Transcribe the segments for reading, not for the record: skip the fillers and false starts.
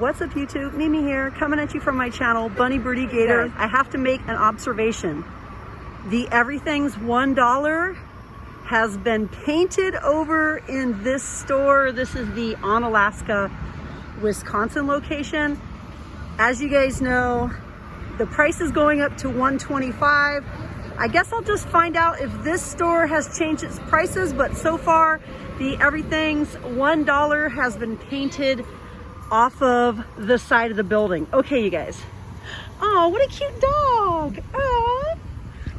What's up YouTube? Mimi here, coming at you from my channel, Bunny Birdy Gator. Guys, I have to make an observation. The everything's $1 has been painted over in this store. This is the Onalaska, Wisconsin location. As you guys know, the price is going up to $125. I guess I'll just find out if this store has changed its prices, but so far the everything's $1 has been painted off of the side of the building. Okay, you guys. Oh, what a cute dog. Oh,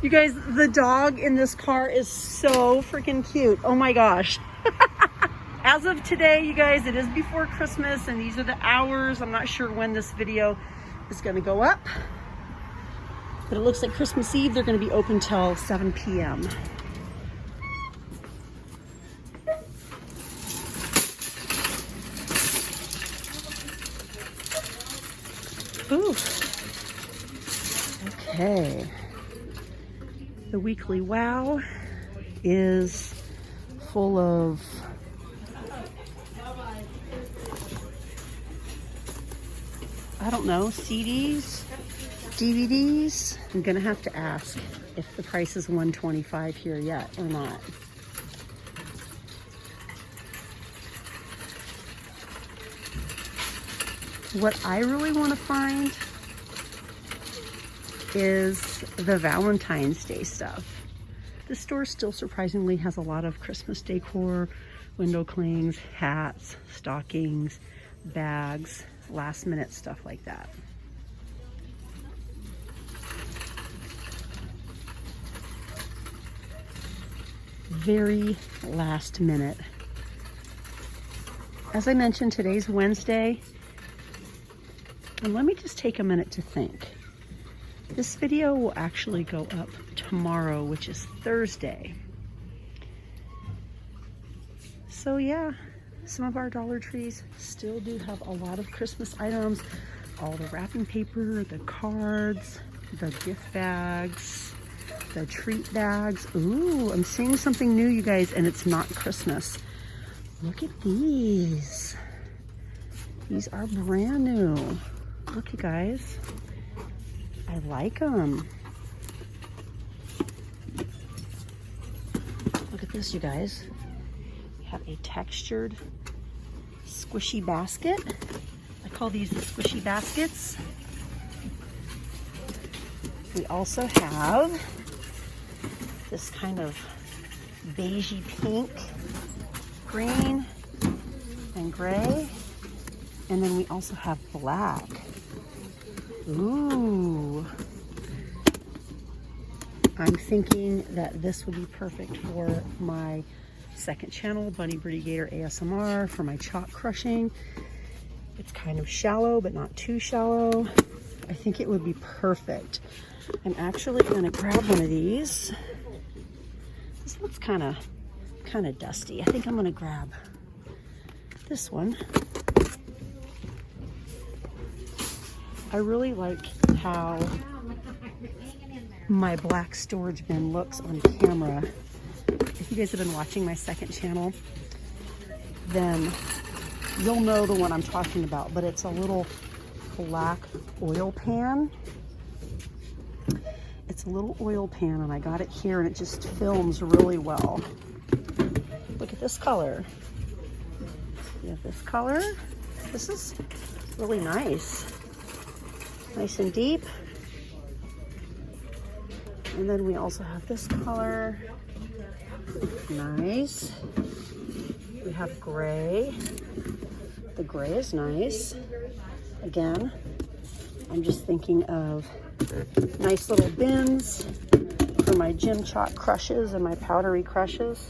you guys, the dog in this car is so freaking cute. Oh my gosh. As of today, you guys, it is before Christmas and these are the hours. I'm not sure when this video is gonna go up, but it looks like Christmas Eve, they're gonna be open till 7 p.m. Ooh. Okay. The weekly wow is full of I don't know, CDs, DVDs. I'm gonna have to ask if the price is $125 here yet or not. What I really want to find is the Valentine's Day stuff. This store still surprisingly has a lot of Christmas decor, window clings, hats, stockings, bags, last minute stuff like that. Very last minute. As I mentioned, today's Wednesday. And let me just take a minute to think. This video will actually go up tomorrow, which is Thursday. So yeah, some of our Dollar Trees still do have a lot of Christmas items. All the wrapping paper, the cards, the gift bags, the treat bags. Ooh, I'm seeing something new, you guys, and it's not Christmas. Look at these. These are brand new. Look, you guys, I like them. Look at this, you guys. We have a textured squishy basket. I call these the squishy baskets. We also have this kind of beigey pink, green, and gray. And then we also have black. Ooh. I'm thinking that this would be perfect for my second channel, Bunny Birdy Gator ASMR, for my chalk crushing. It's kind of shallow, but not too shallow. I think it would be perfect. I'm actually gonna grab one of these. This looks kind of dusty. I think I'm gonna grab this one. I really like how my black storage bin looks on camera. If you guys have been watching my second channel, then you'll know the one I'm talking about, but it's a little black oil pan. It's a little oil pan and I got it here and it just films really well. Look at this color. You have this color. This is really nice. Nice and deep. And then we also have this color. Nice. We have gray. The gray is nice. Again, I'm just thinking of nice little bins for my gym chalk crushes and my powdery crushes.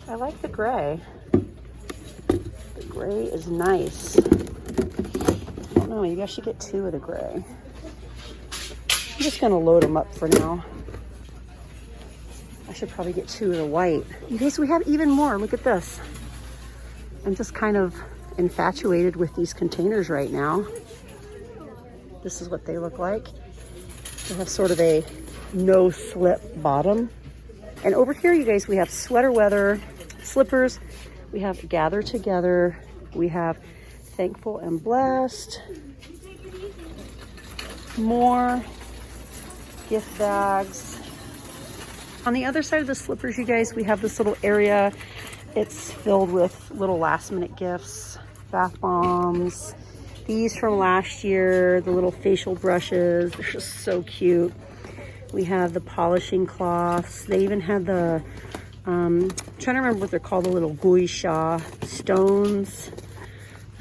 I like the gray. The gray is nice. I don't know, maybe I should get 2 of the gray. I'm just gonna load them up for now. I should probably get 2 of the white. You guys, we have even more. Look at this. I'm just kind of infatuated with these containers right now. This is what they look like. They have sort of a no slip bottom. And over here, you guys, we have sweater weather, slippers. We have gather together We have Thankful and Blessed. More gift bags. On the other side of the slippers, you guys, we have this little area. It's filled with little last minute gifts, bath bombs, these from last year, the little facial brushes. They're just so cute. We have the polishing cloths. They even had the, I'm trying to remember what they're called, the little gui sha stones.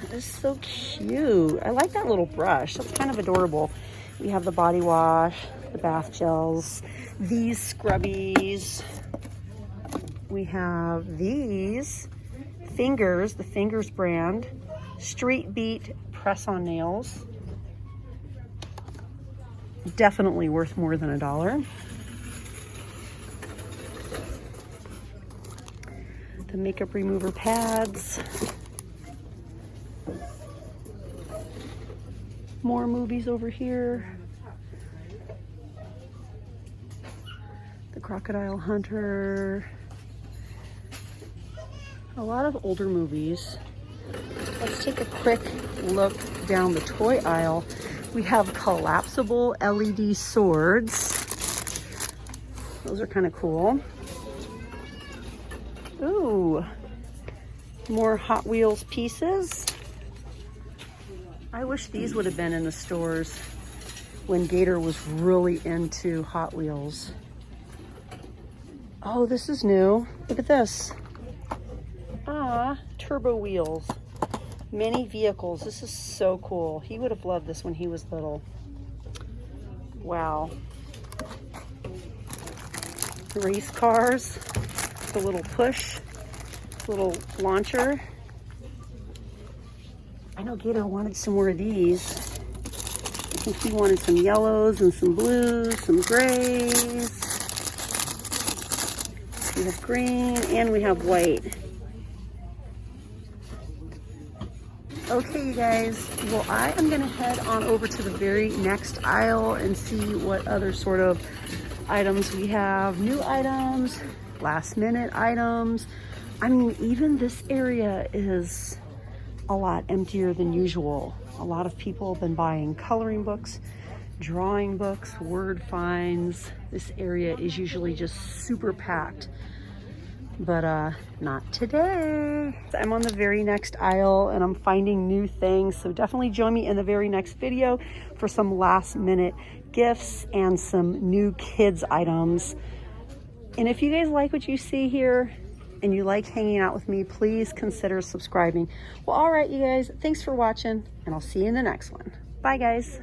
That is so cute. I like that little brush. That's kind of adorable. We have the body wash, the bath gels, these scrubbies. We have these Fingers, the Fingers brand, Street Beat press-on nails. Definitely worth more than $1. The makeup remover pads. More movies over here. The Crocodile Hunter. A lot of older movies. Let's take a quick look down the toy aisle. We have collapsible LED swords. Those are kind of cool. Ooh, more Hot Wheels pieces. I wish these would have been in the stores when Gator was really into Hot Wheels. Oh, this is new. Look at this. Turbo wheels. Many vehicles. This is so cool. He would have loved this when he was little. Wow. Race cars. The little push. Little launcher. I know Gator wanted some more of these. I think he wanted some yellows and some blues, some grays. We have green and we have white. Okay, you guys, well, I am gonna head on over to the very next aisle and see what other sort of items we have. New items, last minute items. I mean, even this area is a lot emptier than usual. A lot of people have been buying coloring books, drawing books, word finds. This area is usually just super packed, but not today. I'm on the very next aisle and I'm finding new things, so definitely join me in the very next video for some last minute gifts and some new kids items. And if you guys like what you see here and you like hanging out with me, please consider subscribing. Well, all right, you guys, thanks for watching and I'll see you in the next one. Bye, guys.